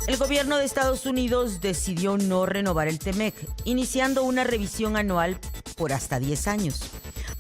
El gobierno de Estados Unidos decidió no renovar el TEMEC, iniciando una revisión anual por hasta 10 años.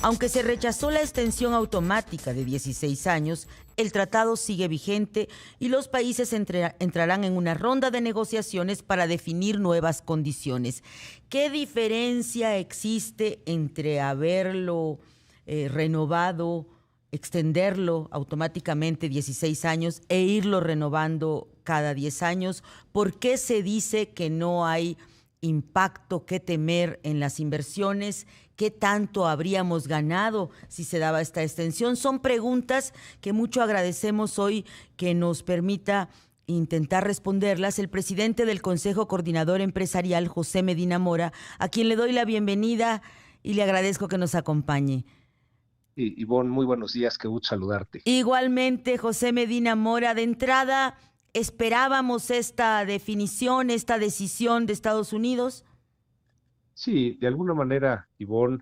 Aunque se rechazó la extensión automática de 16 años, el tratado sigue vigente y los países entrarán en una ronda de negociaciones para definir nuevas condiciones. ¿Qué diferencia existe entre haberlo renovado, extenderlo automáticamente 16 años e irlo renovando cada 10 años? ¿Por qué se dice que no hay impacto que temer en las inversiones? ¿Qué tanto habríamos ganado si se daba esta extensión? Son preguntas que mucho agradecemos hoy que nos permita intentar responderlas el presidente del Consejo Coordinador Empresarial, José Medina Mora, a quien le doy la bienvenida y le agradezco que nos acompañe. Ivonne, muy buenos días, qué gusto saludarte. Igualmente, José Medina Mora, de entrada, ¿esperábamos esta definición, esta decisión de Estados Unidos? Sí, de alguna manera, Ivonne,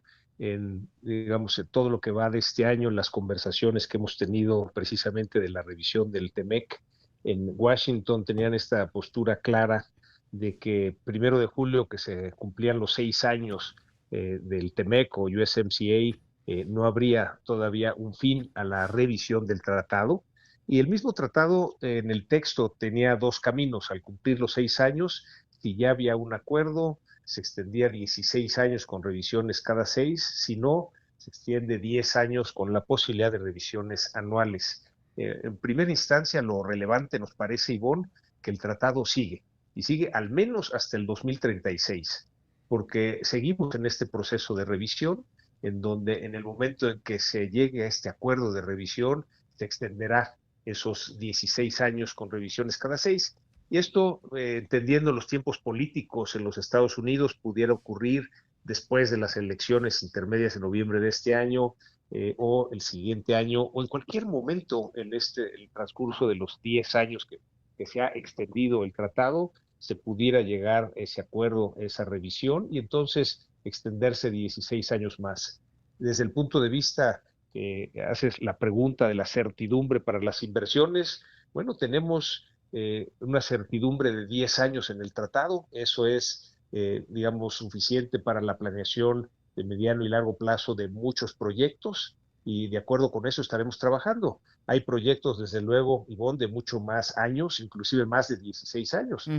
digamos, en todo lo que va de este año, en las conversaciones que hemos tenido precisamente de la revisión del TEMEC, en Washington tenían esta postura clara de que 1 de julio, que se cumplían los 6 años del TEMEC o USMCA, no habría todavía un fin a la revisión del tratado. Y el mismo tratado en el texto tenía dos caminos. Al cumplir los 6 años, si ya había un acuerdo, se extendía 16 años con revisiones cada 6, si no, se extiende 10 años con la posibilidad de revisiones anuales. En primera instancia, lo relevante nos parece, Ivonne, que el tratado sigue, y sigue al menos hasta el 2036, porque seguimos en este proceso de revisión, en donde en el momento en que se llegue a este acuerdo de revisión, se extenderá esos 16 años con revisiones cada 6, y esto, entendiendo los tiempos políticos en los Estados Unidos, pudiera ocurrir después de las elecciones intermedias en noviembre de este año, o el siguiente año, o en cualquier momento en el transcurso de los 10 años que se ha extendido el tratado, se pudiera llegar a ese acuerdo, a esa revisión, y entonces extenderse 16 años más. Desde el punto de vista que haces la pregunta de la certidumbre para las inversiones, bueno, tenemos una certidumbre de 10 años en el tratado. Eso es, digamos, suficiente para la planeación de mediano y largo plazo de muchos proyectos, y de acuerdo con eso estaremos trabajando. Hay proyectos, desde luego, Ivonne, de mucho más años, inclusive más de 16 años.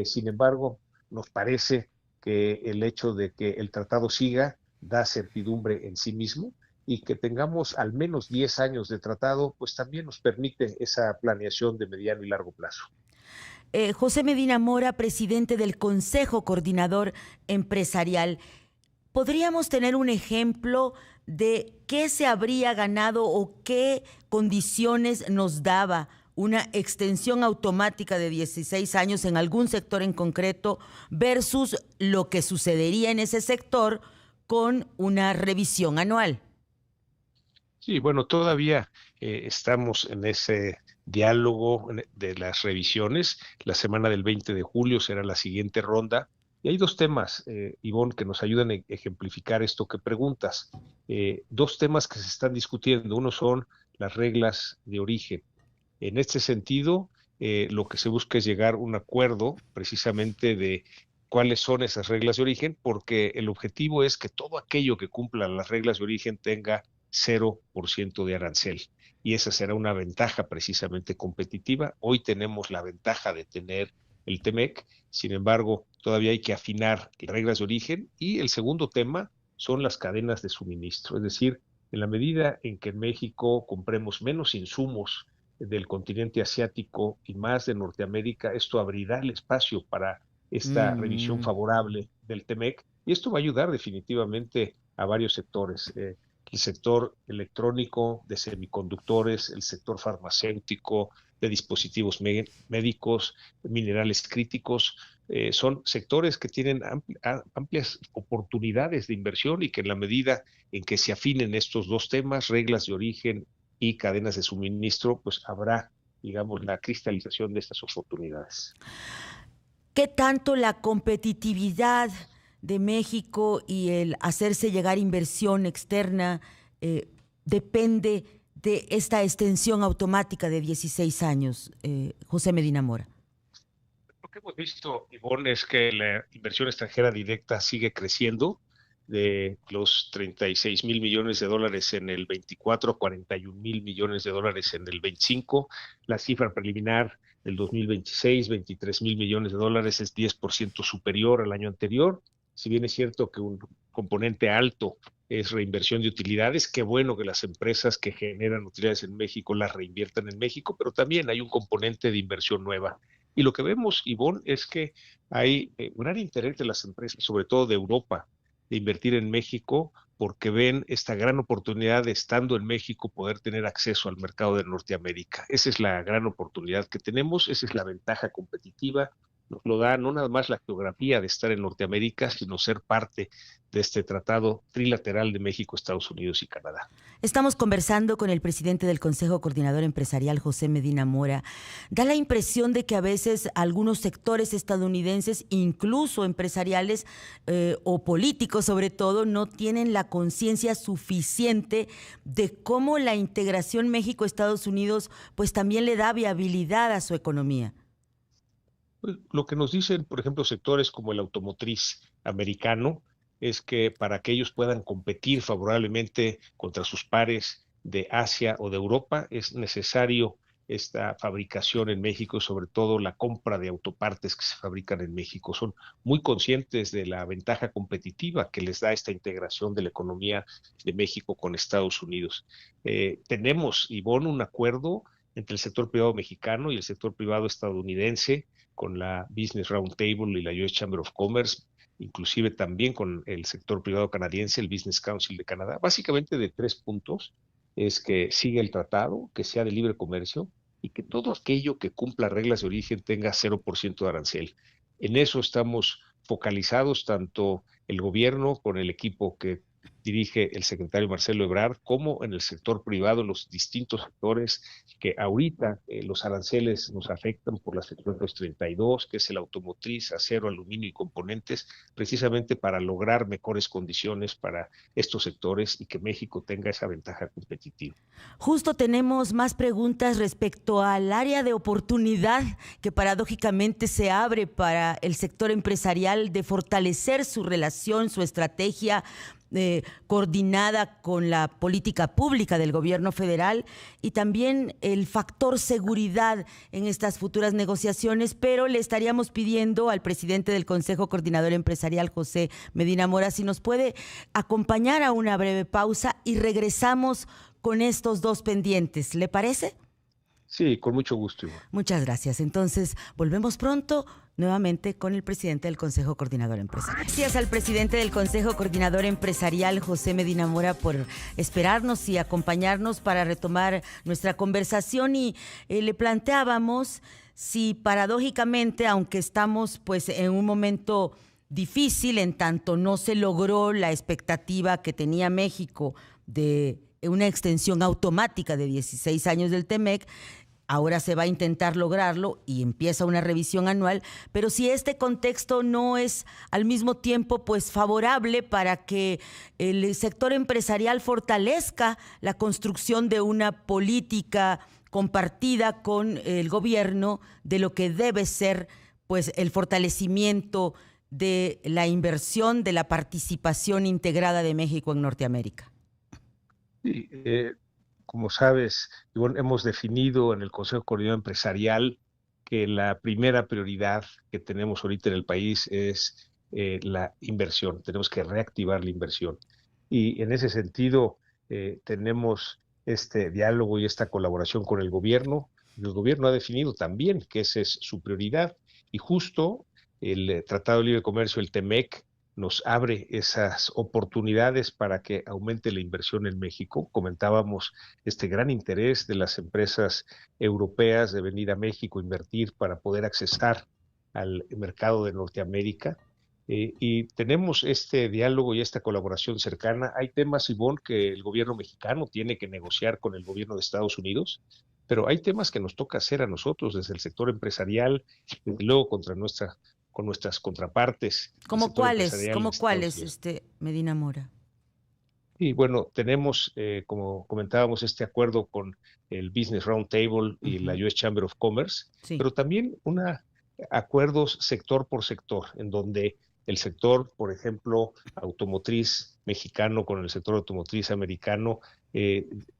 Sin embargo, nos parece que el hecho de que el tratado siga da certidumbre en sí mismo, y que tengamos al menos 10 años de tratado, pues también nos permite esa planeación de mediano y largo plazo. José Medina Mora, presidente del Consejo Coordinador Empresarial, ¿podríamos tener un ejemplo de qué se habría ganado o qué condiciones nos daba una extensión automática de 16 años en algún sector en concreto versus lo que sucedería en ese sector con una revisión anual? Sí, bueno, todavía estamos en ese diálogo de las revisiones. La semana del 20 de julio será la siguiente ronda. Y hay dos temas, Ivonne, que nos ayudan a ejemplificar esto que preguntas. Dos temas que se están discutiendo. Uno son las reglas de origen. En este sentido, lo que se busca es llegar a un acuerdo precisamente de cuáles son esas reglas de origen, porque el objetivo es que todo aquello que cumpla las reglas de origen tenga 0% de arancel. Y esa será una ventaja precisamente competitiva. Hoy tenemos la ventaja de tener el TEMEC, sin embargo, todavía hay que afinar las reglas de origen. Y el segundo tema son las cadenas de suministro, es decir, en la medida en que en México compremos menos insumos del continente asiático y más de Norteamérica, esto abrirá el espacio para esta revisión Mm. favorable del TEMEC, y esto va a ayudar definitivamente a varios sectores. El sector electrónico, de semiconductores, el sector farmacéutico, de dispositivos médicos, minerales críticos, son sectores que tienen amplias oportunidades de inversión, y que en la medida en que se afinen estos dos temas, reglas de origen y cadenas de suministro, pues habrá, digamos, la cristalización de estas oportunidades. ¿Qué tanto la competitividad de México y el hacerse llegar inversión externa depende de esta extensión automática de 16 años, José Medina Mora? que hemos visto, Ivonne, es que la inversión extranjera directa sigue creciendo de los 36 mil millones de dólares en el 24 a 41 mil millones de dólares en el 25. La cifra preliminar del 2026, 23 mil millones de dólares, es 10% superior al año anterior. Si bien es cierto que un componente alto es reinversión de utilidades, qué bueno que las empresas que generan utilidades en México las reinviertan en México, pero también hay un componente de inversión nueva. Y lo que vemos, Ivonne, es que hay un gran interés de las empresas, sobre todo de Europa, de invertir en México porque ven esta gran oportunidad de, estando en México, poder tener acceso al mercado de Norteamérica. Esa es la gran oportunidad que tenemos, esa es la ventaja competitiva. Nos lo da no nada más la geografía de estar en Norteamérica, sino ser parte de este tratado trilateral de México, Estados Unidos y Canadá. Estamos conversando con el presidente del Consejo Coordinador Empresarial, José Medina Mora. Da la impresión de que a veces algunos sectores estadounidenses, incluso empresariales o políticos sobre todo, no tienen la conciencia suficiente de cómo la integración México-Estados Unidos pues también le da viabilidad a su economía. Pues, lo que nos dicen, por ejemplo, sectores como el automotriz americano, es que para que ellos puedan competir favorablemente contra sus pares de Asia o de Europa, es necesario esta fabricación en México, sobre todo la compra de autopartes que se fabrican en México. Son muy conscientes de la ventaja competitiva que les da esta integración de la economía de México con Estados Unidos. Tenemos, Ivonne, un acuerdo entre el sector privado mexicano y el sector privado estadounidense, con la Business Roundtable y la US Chamber of Commerce, inclusive también con el sector privado canadiense, el Business Council de Canadá, básicamente de 3 puntos: es que siga el tratado, que sea de libre comercio y que todo aquello que cumpla reglas de origen tenga 0% de arancel. En eso estamos focalizados, tanto el gobierno con el equipo que dirige el secretario Marcelo Ebrard, como en el sector privado, los distintos sectores que ahorita los aranceles nos afectan por la sección 32, que es el automotriz, acero, aluminio y componentes, precisamente para lograr mejores condiciones para estos sectores y que México tenga esa ventaja competitiva. Justo tenemos más preguntas respecto al área de oportunidad que paradójicamente se abre para el sector empresarial de fortalecer su relación, su estrategia coordinada con la política pública del gobierno federal y también el factor seguridad en estas futuras negociaciones, pero le estaríamos pidiendo al presidente del Consejo Coordinador Empresarial, José Medina Mora, si nos puede acompañar a una breve pausa y regresamos con estos dos pendientes. ¿Le parece? Sí, con mucho gusto, Iván. Muchas gracias. Entonces, volvemos pronto nuevamente con el presidente del Consejo Coordinador Empresarial. Gracias al presidente del Consejo Coordinador Empresarial, José Medina Mora, por esperarnos y acompañarnos para retomar nuestra conversación. Y le planteábamos si paradójicamente, aunque estamos pues en un momento difícil, en tanto no se logró la expectativa que tenía México de una extensión automática de 16 años del TEMEC, ahora se va a intentar lograrlo y empieza una revisión anual, pero si este contexto no es al mismo tiempo pues favorable para que el sector empresarial fortalezca la construcción de una política compartida con el gobierno de lo que debe ser pues el fortalecimiento de la inversión, de la participación integrada de México en Norteamérica. Sí, como sabes, Ivonne, hemos definido en el Consejo Coordinador Empresarial que la primera prioridad que tenemos ahorita en el país es la inversión. Tenemos que reactivar la inversión. Y en ese sentido, tenemos este diálogo y esta colaboración con el gobierno. El gobierno ha definido también que esa es su prioridad. Y justo el Tratado de Libre Comercio, el TEMEC, nos abre esas oportunidades para que aumente la inversión en México. Comentábamos este gran interés de las empresas europeas de venir a México a invertir para poder accesar al mercado de Norteamérica. Y tenemos este diálogo y esta colaboración cercana. Hay temas, Ivonne, que el gobierno mexicano tiene que negociar con el gobierno de Estados Unidos, pero hay temas que nos toca hacer a nosotros desde el sector empresarial, desde luego con nuestras contrapartes. ¿Cómo cuáles, Medina Mora? Y bueno, tenemos, como comentábamos, este acuerdo con el Business Roundtable y la US Chamber of Commerce, Sí. pero también una acuerdos sector por sector, en donde el sector, por ejemplo, automotriz mexicano con el sector automotriz americano,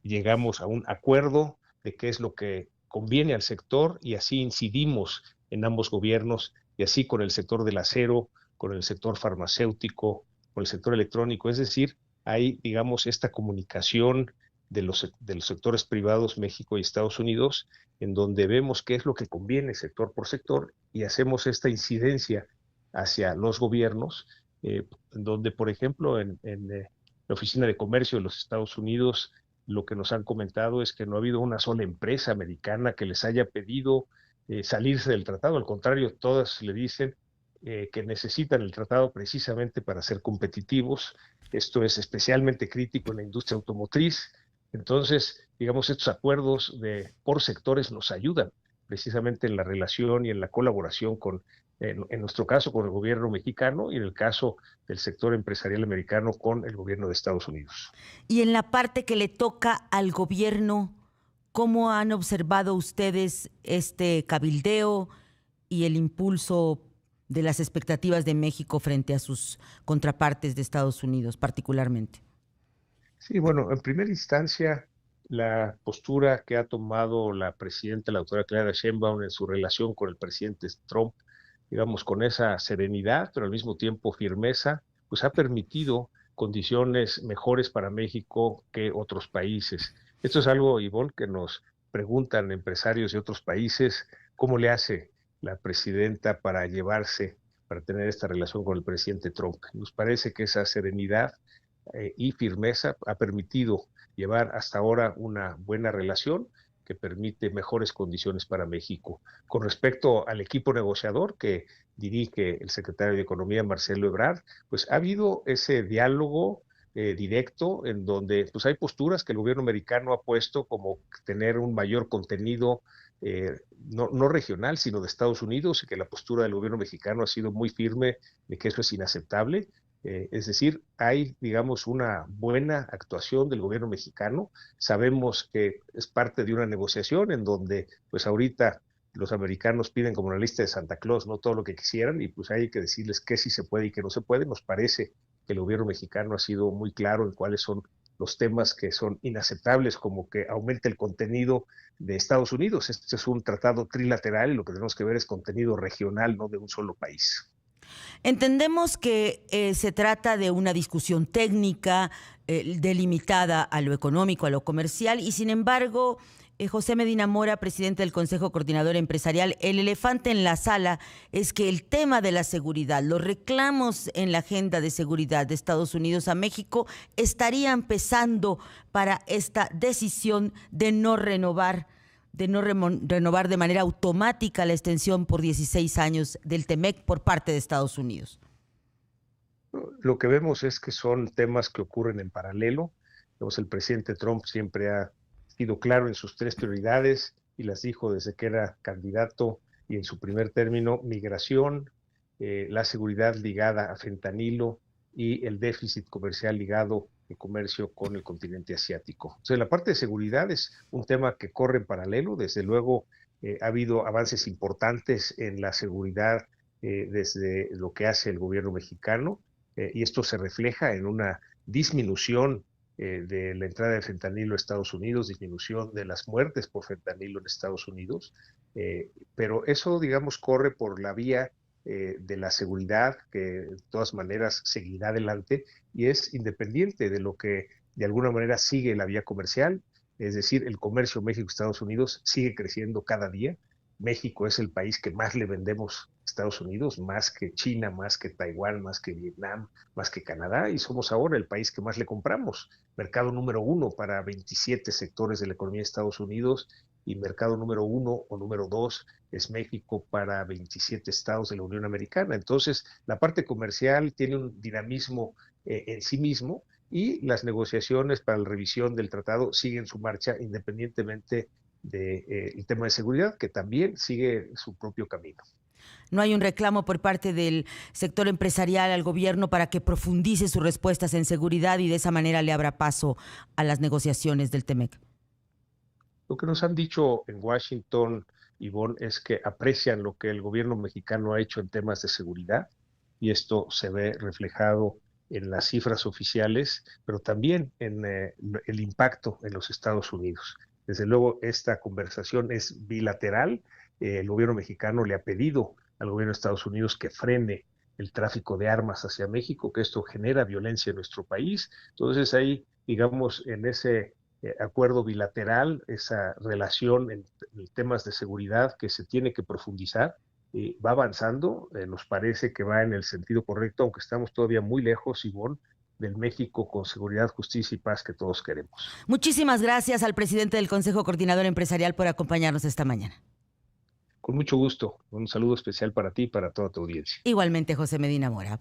llegamos a un acuerdo de qué es lo que conviene al sector y así incidimos en ambos gobiernos y así con el sector del acero, con el sector farmacéutico, con el sector electrónico. Es decir, hay, digamos, esta comunicación de los sectores privados, México y Estados Unidos, en donde vemos qué es lo que conviene sector por sector y hacemos esta incidencia hacia los gobiernos, donde, por ejemplo, en la Oficina de Comercio de los Estados Unidos, lo que nos han comentado es que no ha habido una sola empresa americana que les haya pedido salirse del tratado. Al contrario, todas le dicen que necesitan el tratado precisamente para ser competitivos. Esto es especialmente crítico en la industria automotriz. Entonces, digamos, estos acuerdos por sectores nos ayudan precisamente en la relación y en la colaboración con, en nuestro caso, con el gobierno mexicano y en el caso del sector empresarial americano con el gobierno de Estados Unidos. Y en la parte que le toca al gobierno, ¿cómo han observado ustedes este cabildeo y el impulso de las expectativas de México frente a sus contrapartes de Estados Unidos particularmente? Sí, bueno, en primera instancia, la postura que ha tomado la presidenta, la doctora Clara Sheinbaum, en su relación con el presidente Trump, digamos, con esa serenidad, pero al mismo tiempo firmeza, pues ha permitido condiciones mejores para México que otros países. Esto es algo, Ivonne, que nos preguntan empresarios de otros países, ¿cómo le hace la presidenta para para tener esta relación con el presidente Trump? Nos parece que esa serenidad y firmeza ha permitido llevar hasta ahora una buena relación que permite mejores condiciones para México. Con respecto al equipo negociador que dirige el secretario de Economía, Marcelo Ebrard, pues ha habido ese diálogo directo en donde pues hay posturas que el gobierno americano ha puesto como tener un mayor contenido no regional, sino de Estados Unidos, y que la postura del gobierno mexicano ha sido muy firme de que eso es inaceptable. Es decir, hay, digamos, una buena actuación del gobierno mexicano. Sabemos que es parte de una negociación en donde, pues ahorita los americanos piden como una lista de Santa Claus, no todo lo que quisieran, y pues hay que decirles qué sí se puede y qué no se puede. Nos parece que el gobierno mexicano ha sido muy claro en cuáles son los temas que son inaceptables, como que aumente el contenido de Estados Unidos. Este es un tratado trilateral y lo que tenemos que ver es contenido regional, no de un solo país. Entendemos que se trata de una discusión técnica delimitada a lo económico, a lo comercial, y sin embargo, José Medina Mora, presidente del Consejo Coordinador Empresarial, el elefante en la sala es que el tema de la seguridad, los reclamos en la agenda de seguridad de Estados Unidos a México estarían pesando para esta decisión de no renovar de manera automática la extensión por 16 años del TEMEC por parte de Estados Unidos. Lo que vemos es que son temas que ocurren en paralelo. Entonces, el presidente Trump siempre ha sido claro en sus tres prioridades y las dijo desde que era candidato y en su primer término: migración, la seguridad ligada a fentanilo y el déficit comercial ligado al comercio con el continente asiático. Entonces, la parte de seguridad es un tema que corre en paralelo. Desde luego, ha habido avances importantes en la seguridad desde lo que hace el gobierno mexicano, y esto se refleja en una disminución de la entrada de fentanilo a Estados Unidos, disminución de las muertes por fentanilo en Estados Unidos, pero eso, digamos, corre por la vía de la seguridad, que de todas maneras seguirá adelante y es independiente de lo que de alguna manera sigue la vía comercial. Es decir, el comercio México-Estados Unidos sigue creciendo cada día. México es el país que más le vendemos a Estados Unidos, más que China, más que Taiwán, más que Vietnam, más que Canadá, y somos ahora el país que más le compramos. Mercado número 1 para 27 sectores de la economía de Estados Unidos, y mercado número 1 o número 2 es México para 27 estados de la Unión Americana. Entonces, la parte comercial tiene un dinamismo en sí mismo, y las negociaciones para la revisión del tratado siguen su marcha independientemente del tema de seguridad, que también sigue su propio camino. ¿No hay un reclamo por parte del sector empresarial al gobierno para que profundice sus respuestas en seguridad y de esa manera le abra paso a las negociaciones del TEMEC? Lo que nos han dicho en Washington Ivonne, es que aprecian lo que el gobierno mexicano ha hecho en temas de seguridad, y esto se ve reflejado en las cifras oficiales, pero también en el impacto en los Estados Unidos. Desde luego, esta conversación es bilateral. El gobierno mexicano le ha pedido al gobierno de Estados Unidos que frene el tráfico de armas hacia México, que esto genera violencia en nuestro país. Entonces ahí, digamos, en ese acuerdo bilateral, esa relación en temas de seguridad que se tiene que profundizar, va avanzando. Nos parece que va en el sentido correcto, aunque estamos todavía muy lejos, Ivonne, del México con seguridad, justicia y paz que todos queremos. Muchísimas gracias al presidente del Consejo Coordinador Empresarial por acompañarnos esta mañana. Con mucho gusto. Un saludo especial para ti y para toda tu audiencia. Igualmente, José Medina Mora.